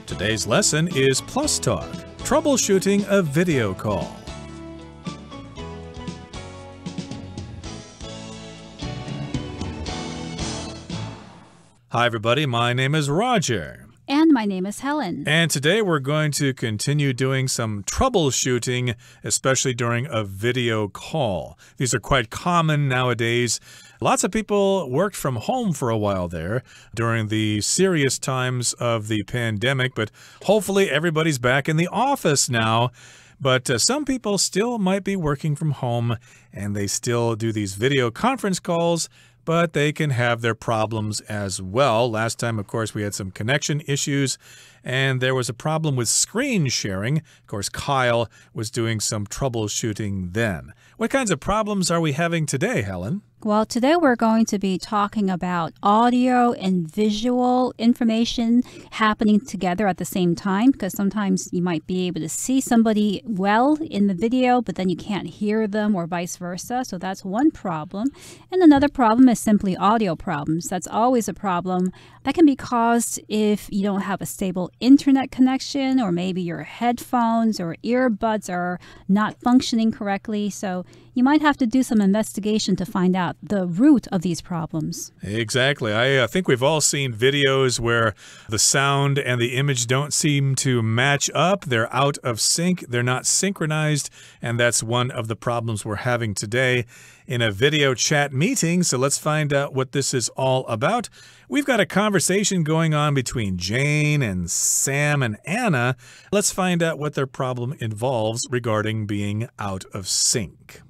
Today's lesson is Plus Talk, troubleshooting a video call. Hi everybody, my name is Roger. And my name is Helen. And today we're going to continue doing some troubleshooting, especially during a video call. These are quite common nowadays. Lots of people worked from home for a while there during the serious times of the pandemic, but hopefully everybody's back in the office now. But some people still might be working from home, and they still do these video conference calls, but they can have their problems as well. Last time, of course, we had some connection issues, and there was a problem with screen sharing. Of course, Kyle was doing some troubleshooting then. What kinds of problems are we having today, Helen? Well, today we're going to be talking about audio and visual information happening together at the same time, because sometimes you might be able to see somebody well in the video, but then you can't hear them or vice versa. So that's one problem. And another problem is simply audio problems. That's always a problem that can be caused if you don't have a stable internet connection, or maybe your headphones or earbuds are not functioning correctly. So you might have to do some investigation to find out the root of these problems. Exactly. I think we've all seen videos where the sound and the image don't seem to match up. They're out of sync. They're not synchronized. And that's one of the problems we're having today in a video chat meeting. So let's find out what this is all about. We've got a conversation going on between Jane and Sam and Anna. Let's find out what their problem involves regarding being out of sync.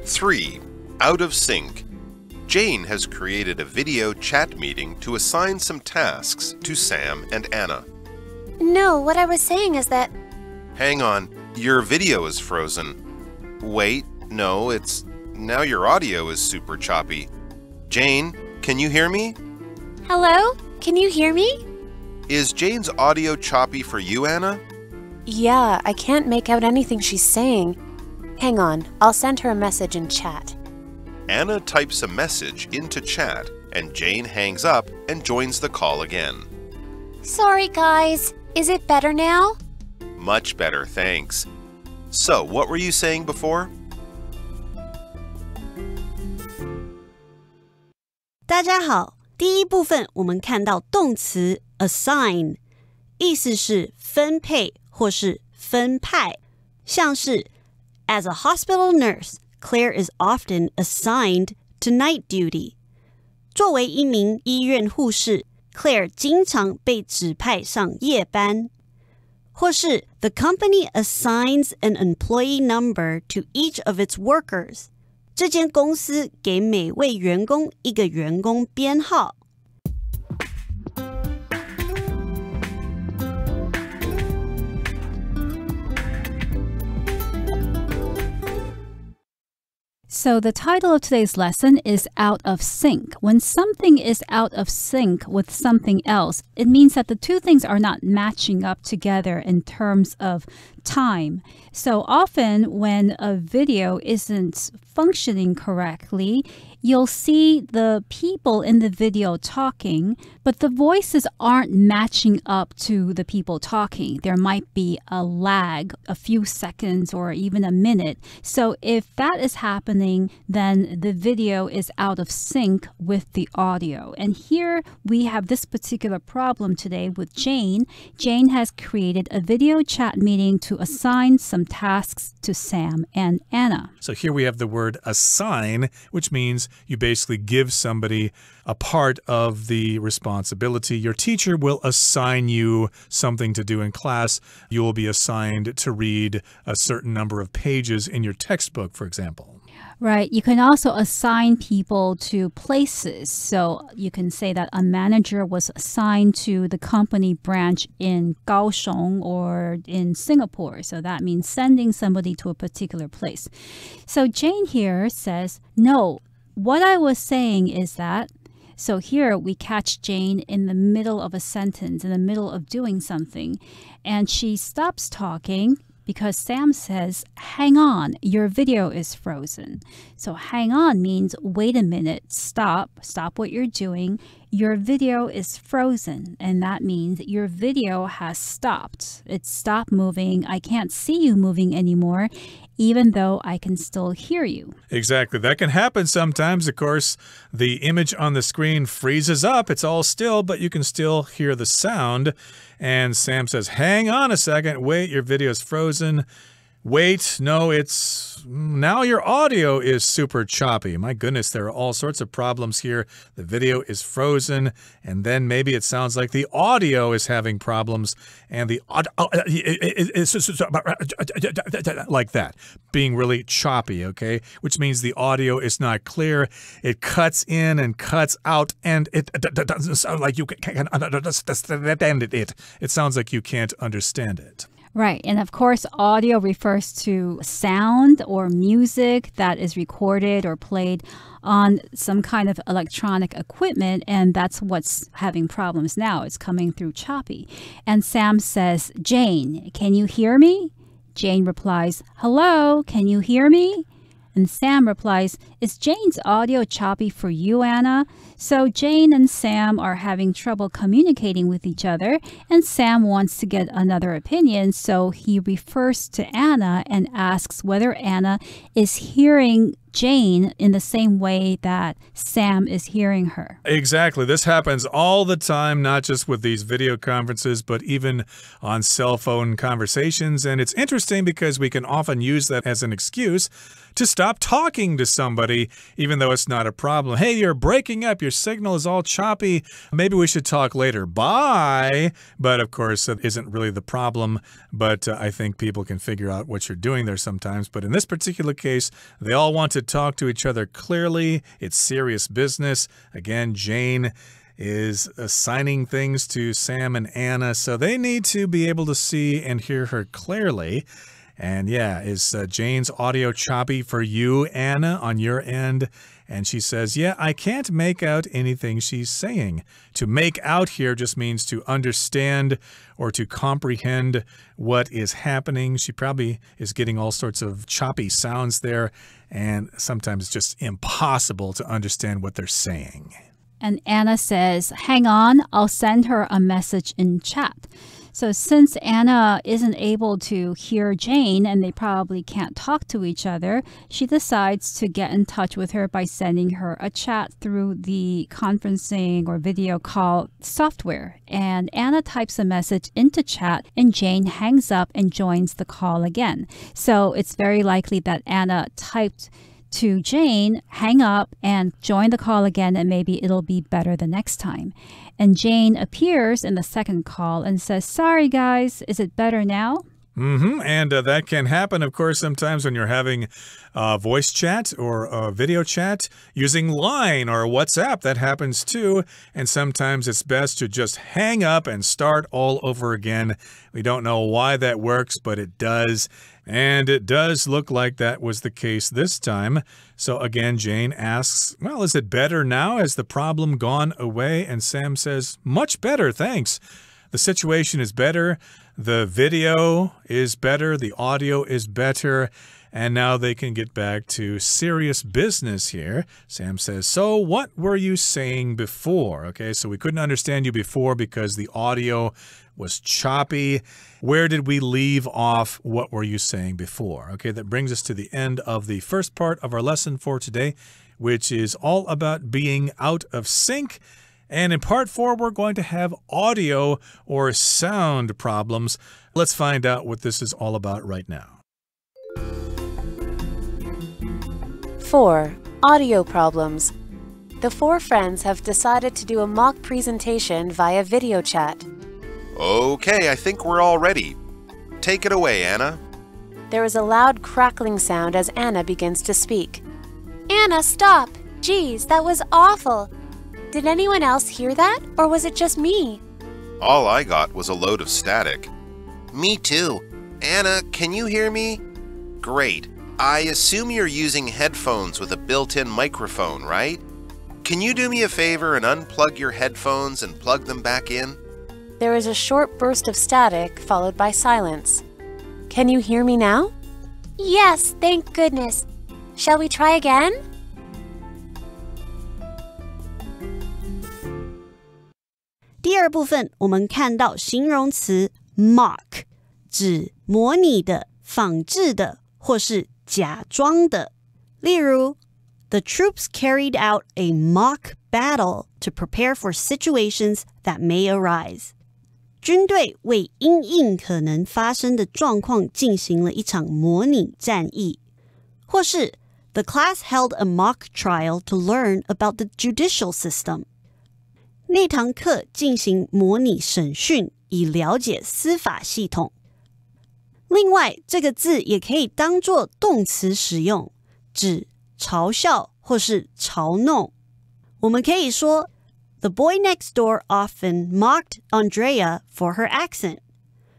3. Out of sync. Jane has created a video chat meeting to assign some tasks to Sam and Anna. No, what I was saying is that… Hang on, your video is frozen. Wait, no, now your audio is super choppy. Jane, can you hear me? Hello? Can you hear me? Is Jane's audio choppy for you, Anna? Yeah, I can't make out anything she's saying. Hang on, I'll send her a message in chat. Anna types a message into chat, and Jane hangs up and joins the call again. Sorry, guys. Is it better now? Much better, thanks. So, what were you saying before? 大家好，第一部分我们看到动词 assign， 意思是分配或是分派，像是 As a hospital nurse, Claire is often assigned to night duty. 作为一名医院护士 ，Claire 经常被指派上夜班。或是 The company assigns an employee number to each of its workers. 这间公司给每位员工一个员工编号。So the title of today's lesson is Out of Sync. When something is out of sync with something else, it means that the two things are not matching up together in terms of time. So often when a video isn't functioning correctly, you'll see the people in the video talking, but the voices aren't matching up to the people talking. There might be a lag, a few seconds or even a minute. So if that is happening, then the video is out of sync with the audio. And here we have this particular problem today with Jane. Jane has created a video chat meeting to assign some tasks to Sam and Anna. So here we have the word assign, which means you basically give somebody a part of the responsibility. Your teacher will assign you something to do in class. You will be assigned to read a certain number of pages in your textbook, for example. Right. You can also assign people to places. So you can say that a manager was assigned to the company branch in Kaohsiung or in Singapore. So that means sending somebody to a particular place. So Jane here says, no, what I was saying is that. So here we catch Jane in the middle of a sentence, in the middle of doing something. And she stops talking because Sam says, hang on, your video is frozen. So hang on means wait a minute, stop what you're doing. your video is frozen, and that means your video has stopped. It stopped moving. I can't see you moving anymore, even though I can still hear you. Exactly. That can happen sometimes. Of course, the image on the screen freezes up. It's all still, but you can still hear the sound. And Sam says, hang on a second. Wait, your video is frozen. Wait, no, now your audio is super choppy. My goodness, there are all sorts of problems here. The video is frozen, and then maybe it sounds like the audio is having problems, and the like that, being really choppy, okay? Which means the audio is not clear. It cuts in and cuts out, and it doesn't sound like you can understand it. It sounds like you can't understand it. Right. And of course, audio refers to sound or music that is recorded or played on some kind of electronic equipment. And that's what's having problems now. It's coming through choppy. And Sam says, Jane, can you hear me? Jane replies, hello, can you hear me? And Sam replies, is Jane's audio choppy for you, Anna? So Jane and Sam are having trouble communicating with each other, and Sam wants to get another opinion, so he refers to Anna and asks whether Anna is hearing Jane in the same way that Sam is hearing her. Exactly. This happens all the time, not just with these video conferences, but even on cell phone conversations. And it's interesting because we can often use that as an excuse to stop talking to somebody, even though it's not a problem. Hey, you're breaking up. Your signal is all choppy. Maybe we should talk later. Bye. But of course, that isn't really the problem. But I think people can figure out what you're doing there sometimes. But in this particular case, they all want to talk to each other clearly. It's serious business. Again, Jane is assigning things to Sam and Anna, so they need to be able to see and hear her clearly. And yeah, is Jane's audio choppy for you, Anna, on your end? And she says, yeah, I can't make out anything she's saying. To make out here just means to understand or to comprehend what is happening. She probably is getting all sorts of choppy sounds there, and sometimes it's just impossible to understand what they're saying. And Anna says, hang on, I'll send her a message in chat. So since Anna isn't able to hear Jane and they probably can't talk to each other, she decides to get in touch with her by sending her a chat through the conferencing or video call software. And Anna types a message into chat and Jane hangs up and joins the call again. So it's very likely that Anna typed to Jane, hang up and join the call again, and maybe it'll be better the next time. And Jane appears in the second call and says, sorry guys, is it better now? And that can happen, of course, sometimes when you're having voice chat or video chat using Line or WhatsApp. That happens too. And sometimes it's best to just hang up and start all over again. We don't know why that works, but it does. And it does look like that was the case this time. So again, Jane asks, well, is it better now? Has the problem gone away? And Sam says, much better, thanks. The situation is better. The video is better. The audio is better. And now they can get back to serious business here. Sam says, so what were you saying before? Okay, so we couldn't understand you before because the audio was choppy. Where did we leave off? What were you saying before? Okay, that brings us to the end of the first part of our lesson for today, which is all about being out of sync. And in part 4, we're going to have audio or sound problems. Let's find out what this is all about right now. 4. Audio problems. The 4 friends have decided to do a mock presentation via video chat. Okay, I think we're all ready. Take it away, Anna. There is a loud crackling sound as Anna begins to speak. Anna, stop! Geez, that was awful! Did anyone else hear that, or was it just me? All I got was a load of static. Me too. Anna, can you hear me? Great. I assume you're using headphones with a built-in microphone, right? Can you do me a favor and unplug your headphones and plug them back in? There is a short burst of static, followed by silence. Can you hear me now? Yes, thank goodness. Shall we try again? 二部分我们看到形容词 mock 指模拟的、仿制的或是假装的。例如 The troops carried out a mock battle to prepare for situations that may arise. 军队为因应可能发生的状况进行了一场模拟战役。或是 The class held a mock trial to learn about the judicial system. 那堂课进行模拟审讯，以了解司法系统。另外，这个字也可以当作动词使用，指嘲笑或是嘲弄。我们可以说 The boy next door often mocked Andrea for her accent.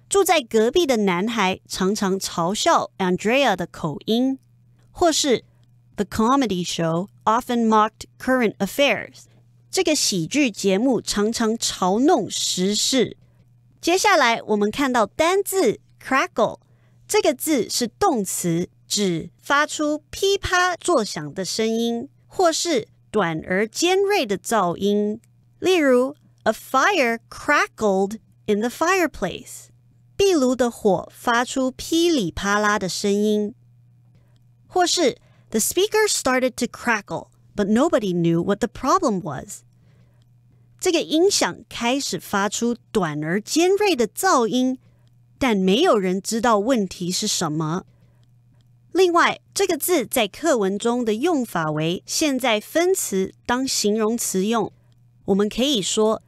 住在隔壁的男孩常常嘲笑 Andrea 的口音。或是 The comedy show often mocked current affairs. 这个喜剧节目常常嘲弄时事。接下来我们看到单字 crackle. 这个字是动词，指发出噼啪作响的声音，或是短而尖锐的噪音。例如 A fire crackled in the fireplace. 壁炉的火发出噼里啪啦的声音。或是 The speaker started to crackle, but nobody knew what the problem was. 这个音响开始发出短而尖锐的噪音，但没有人知道问题是什么。另外，这个字在课文中的用法为现在分词当形容词用。我们可以说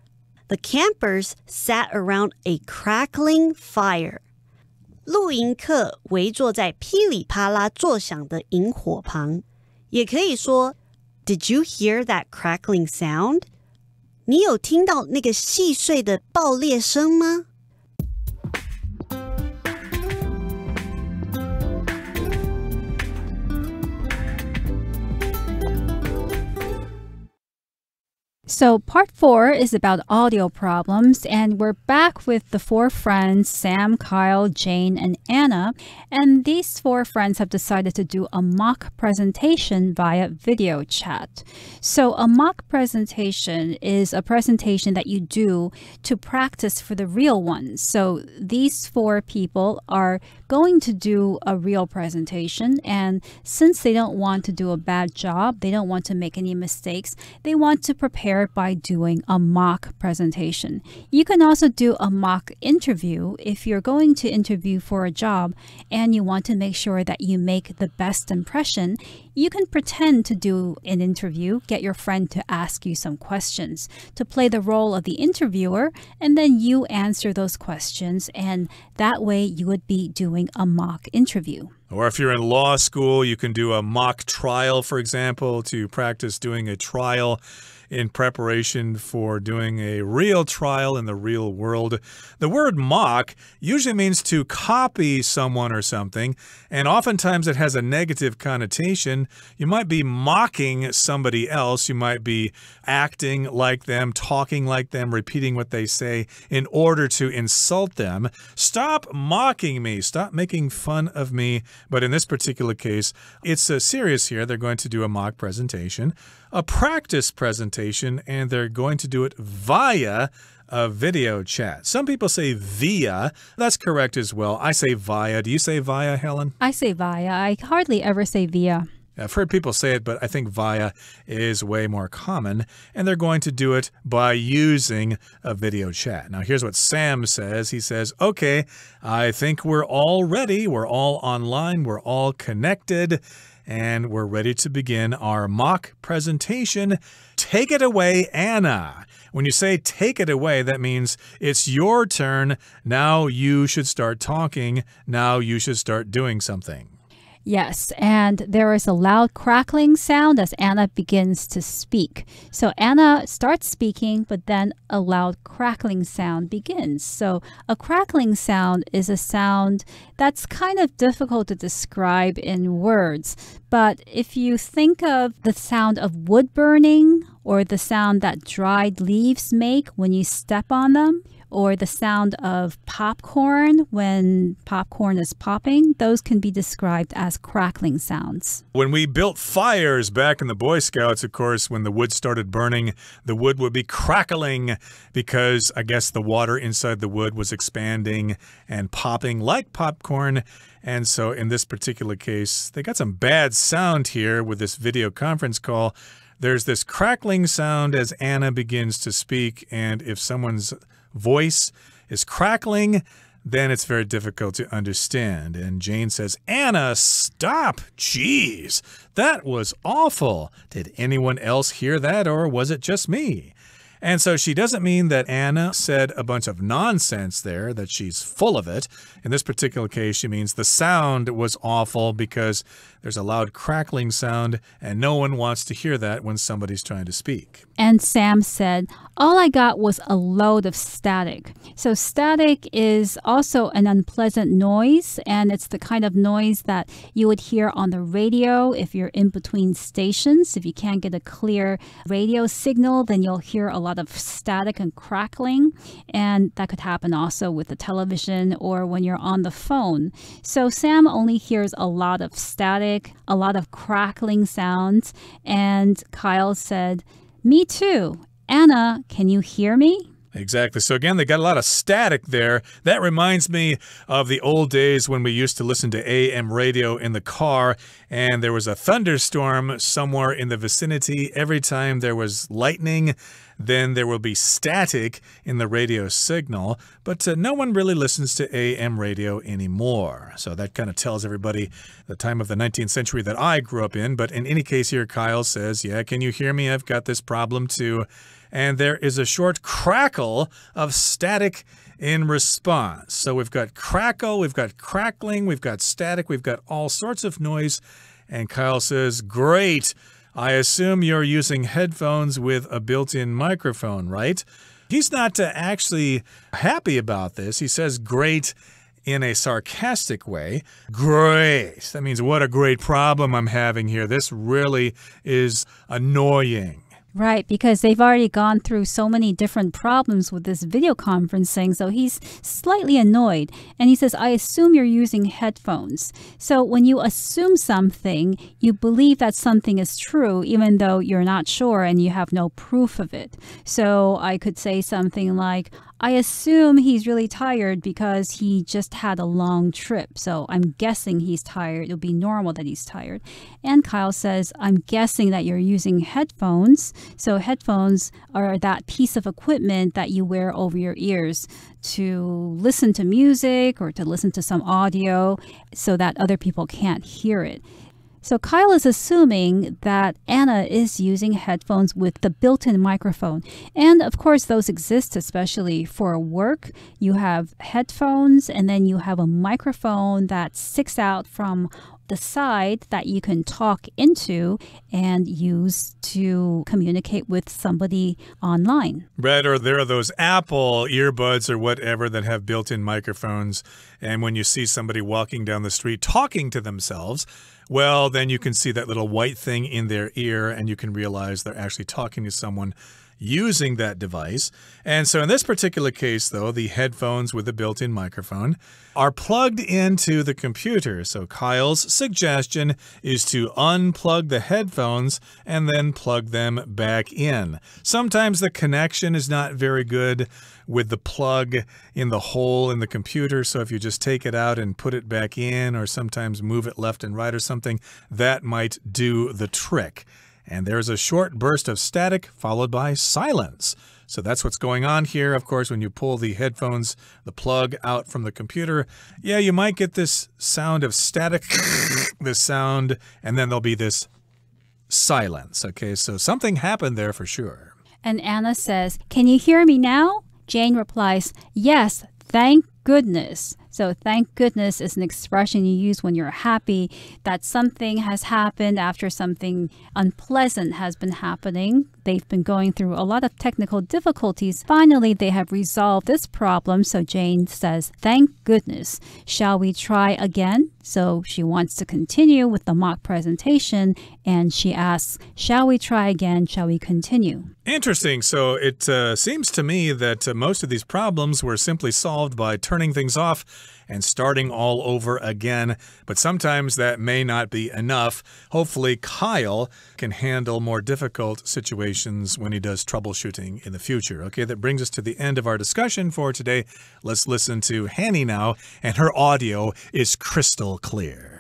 The campers sat around a crackling fire. 露营客围坐在噼里啪啦作响的萤火旁。也可以说 Did you hear that crackling sound? 你有听到那个细碎的爆裂声吗？So part 4 is about audio problems, and we're back with the 4 friends, Sam, Kyle, Jane, and Anna. And these 4 friends have decided to do a mock presentation via video chat. So a mock presentation is a presentation that you do to practice for the real one. So these 4 people are going to do a real presentation, and since they don't want to do a bad job, they don't want to make any mistakes, they want to prepare by doing a mock presentation. You can also do a mock interview if you're going to interview for a job and you want to make sure that you make the best impression. You can pretend to do an interview, get your friend to ask you some questions, to play the role of the interviewer, and then you answer those questions, and that way you would be doing a mock interview. Or if you're in law school, you can do a mock trial, for example, to practice doing a trial in preparation for doing a real trial in the real world. The word mock usually means to copy someone or something, and oftentimes it has a negative connotation. You might be mocking somebody else. You might be acting like them, talking like them, repeating what they say in order to insult them. Stop mocking me. Stop making fun of me. But in this particular case, it's serious here. They're going to do a mock presentation, a practice presentation, and they're going to do it via a video chat. Some people say via. That's correct as well. I say via. Do you say via, Helen? I say via. I hardly ever say via. I've heard people say it, but I think via is way more common. And they're going to do it by using a video chat. Now, here's what Sam says. He says, okay, I think we're all ready. We're all online. We're all connected. And we're ready to begin our mock presentation. Take it away, Anna. When you say take it away, that means it's your turn. Now you should start talking. Now you should start doing something. Yes, and there is a loud crackling sound as Anna begins to speak. So Anna starts speaking, but then a loud crackling sound begins. So a crackling sound is a sound that's kind of difficult to describe in words. But if you think of the sound of wood burning or the sound that dried leaves make when you step on them, or the sound of popcorn when popcorn is popping. Those can be described as crackling sounds. When we built fires back in the Boy Scouts, of course, when the wood started burning, the wood would be crackling because I guess the water inside the wood was expanding and popping like popcorn. And so in this particular case, they got some bad sound here with this video conference call. There's this crackling sound as Anna begins to speak, and if someone's voice is crackling, then it's very difficult to understand. And Jane says, Anna, stop! Jeez, that was awful. Did anyone else hear that, or was it just me? And so she doesn't mean that Anna said a bunch of nonsense there, that she's full of it. In this particular case, she means the sound was awful because there's a loud crackling sound, and no one wants to hear that when somebody's trying to speak. And Sam said, all I got was a load of static. So static is also an unpleasant noise, and it's the kind of noise that you would hear on the radio if you're in between stations. If you can't get a clear radio signal, then you'll hear a lot of static and crackling, and that could happen also with the television or when you're on the phone. So Sam only hears a lot of static, a lot of crackling sounds, and Kyle said, me too. Anna, can you hear me? Exactly. So again, they got a lot of static there. That reminds me of the old days when we used to listen to AM radio in the car, and there was a thunderstorm somewhere in the vicinity. Every time there was lightning, then there will be static in the radio signal, but no one really listens to AM radio anymore. So that kind of tells everybody the time of the 19th century that I grew up in. But in any case here, Kyle says, yeah, can you hear me? I've got this problem too. And there is a short crackle of static in response. So we've got crackle, we've got crackling, we've got static, we've got all sorts of noise. And Kyle says, great. I assume you're using headphones with a built-in microphone, right? He's not actually happy about this. He says great in a sarcastic way. Great. That means what a great problem I'm having here. This really is annoying. Right, because they've already gone through so many different problems with this video conferencing, so he's slightly annoyed. And he says, I assume you're using headphones. So when you assume something, you believe that something is true, even though you're not sure and you have no proof of it. So I could say something like, I assume he's really tired because he just had a long trip. So I'm guessing he's tired. It'll be normal that he's tired. And Kyle says, I'm guessing that you're using headphones. So headphones are that piece of equipment that you wear over your ears to listen to music or to listen to some audio so that other people can't hear it. So Kyle is assuming that Anna is using headphones with the built-in microphone. And of course, those exist especially for work. You have headphones and then you have a microphone that sticks out from the side that you can talk into and use to communicate with somebody online. Right, or there are those Apple earbuds or whatever that have built-in microphones. And when you see somebody walking down the street talking to themselves, well, then you can see that little white thing in their ear and you can realize they're actually talking to someone using that device. And so in this particular case, though, the headphones with the built-in microphone are plugged into the computer. So Kyle's suggestion is to unplug the headphones and then plug them back in. Sometimes the connection is not very good with the plug in the hole in the computer. So if you just take it out and put it back in, or sometimes move it left and right or something, that might do the trick. And there's a short burst of static followed by silence. So that's what's going on here. Of course, when you pull the headphones, the plug out from the computer, yeah, you might get this sound of static, this sound, and then there'll be this silence. Okay, so something happened there for sure. And Anna says, can you hear me now? Jane replies, yes, thank goodness. So thank goodness is an expression you use when you're happy that something has happened after something unpleasant has been happening. They've been going through a lot of technical difficulties. Finally, they have resolved this problem. So Jane says, thank goodness. Shall we try again? So she wants to continue with the mock presentation and she asks, shall we try again? Shall we continue? Interesting. So it seems to me that most of these problems were simply solved by turning things off and starting all over again. But sometimes that may not be enough. Hopefully, Kyle can handle more difficult situations when he does troubleshooting in the future. Okay, that brings us to the end of our discussion for today. Let's listen to Hanny now, and her audio is crystal clear.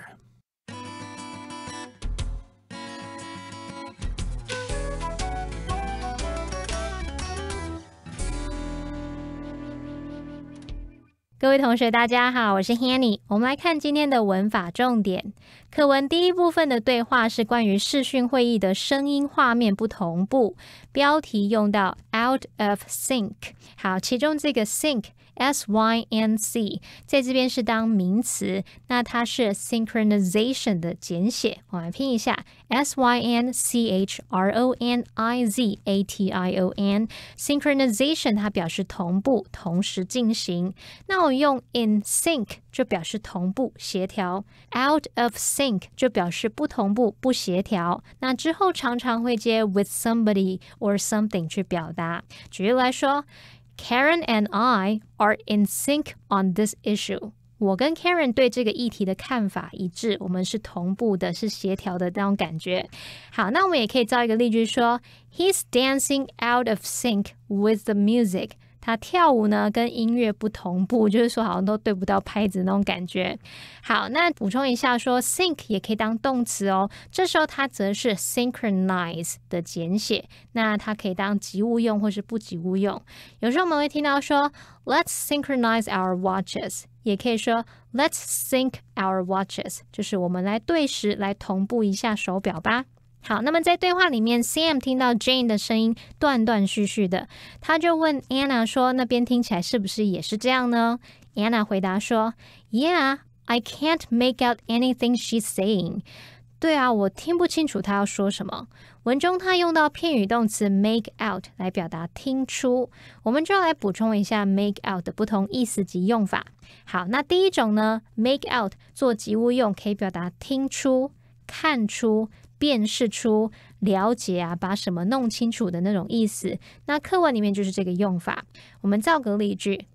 各位同学大家好，我是 Hanny。 我们来看今天的文法重点。课文第一部分的对话是关于视讯会议的声音画面不同步，标题用到 out of sync。 好，其中这个 sync S-Y-N-C 在这边是当名词，那它是 synchronization 的简写，我们来拼一下 S-Y-N-C-H-R-O-N-I-Z-A-T-I-O-N synchronization 它表示同步同时进行，那我们用 in sync 就表示同步协调， out of sync 就表示不同步不协调，那之后常常会接 with somebody or something 去表达。举例来说， Karen and I are in sync on this issue. 我跟 Karen 对这个议题的看法一致，我们是同步的，是协调的那种感觉。好，那我们也可以造一个例句说 He's dancing out of sync with the music. 他跳舞呢跟音乐不同步，就是说好像都对不到拍子那种感觉。好，那补充一下说 sync 也可以当动词哦，这时候它则是 synchronize 的简写，那它可以当及物用或是不及物用。有时候我们会听到说 let's synchronize our watches， 也可以说 let's sync our watches， 就是我们来对时来同步一下手表吧。好，那么在对话里面 Sam 听到 Jane 的声音断断续续的，他就问 Anna 说那边听起来是不是也是这样呢？ Anna 回答说 Yeah, I can't make out anything she's saying. 对啊，我听不清楚她要说什么。文中她用到片语动词 make out 来表达听出，我们就要来补充一下 make out 的不同意思及用法。好，那第一种呢 make out 做及物用可以表达听出、看出、辨识出、了解啊，把什么弄清楚的那种意思。那课文里面就是这个用法。我们造个例句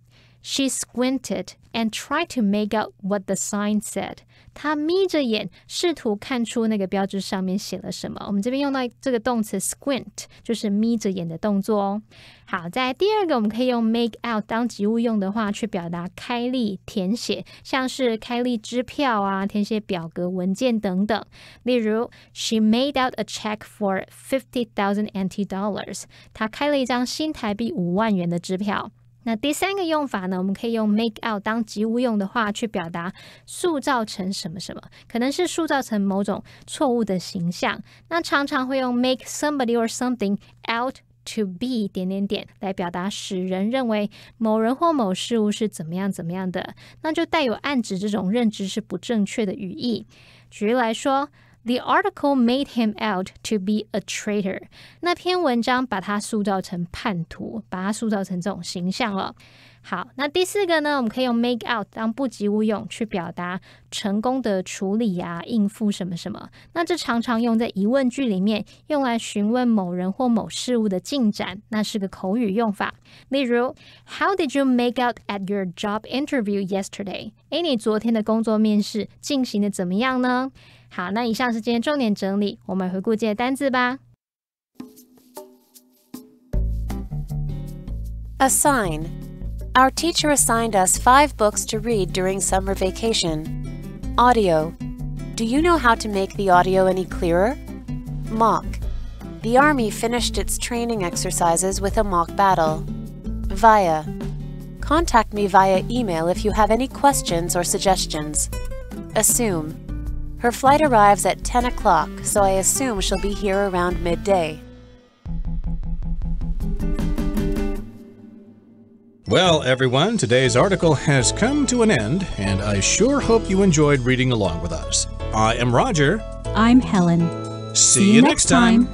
She squinted and tried to make out what the sign said. 她眯着眼，试图看出那个标志上面写了什么。我们这边用到这个动词 squint， 就是眯着眼的动作哦。好，在第二个我们可以用 make out 当及物用的话，去表达开立、填写，像是开立支票啊、填写表格、文件等等。例如 She made out a check for $50,000 NT dollars. 她开了一张新台币5万元的支票。那第三个用法呢，我们可以用 make out 当及物用的话，去表达塑造成什么什么，可能是塑造成某种错误的形象。那常常会用 make somebody or something out to be 点点点来表达使人认为某人或某事物是怎么样怎么样的，那就带有暗指这种认知是不正确的语义。举例来说The article made him out to be a traitor. 那篇文章把他塑造成叛徒，把他塑造成这种形象了。好，那第四个呢，我们可以用 make out 当不及物用去表达成功的处理啊、应付什么什么。那这常常用在疑问句里面，用来询问某人或某事物的进展，那是个口语用法。例如 How did you make out at your job interview yesterday? 你昨天的工作面试进行的怎么样呢？好，那以上是今天重点整理，我们回顾这些单字吧。Assign. Our teacher assigned us 5 books to read during summer vacation. Audio. Do you know how to make the audio any clearer? Mock. The Army finished its training exercises with a mock battle. Via. Contact me via email if you have any questions or suggestions. Assume. Her flight arrives at 10 o'clock, so I assume she'll be here around midday. Well, everyone, today's article has come to an end, and I sure hope you enjoyed reading along with us. I am Roger. I'm Helen. See you next time.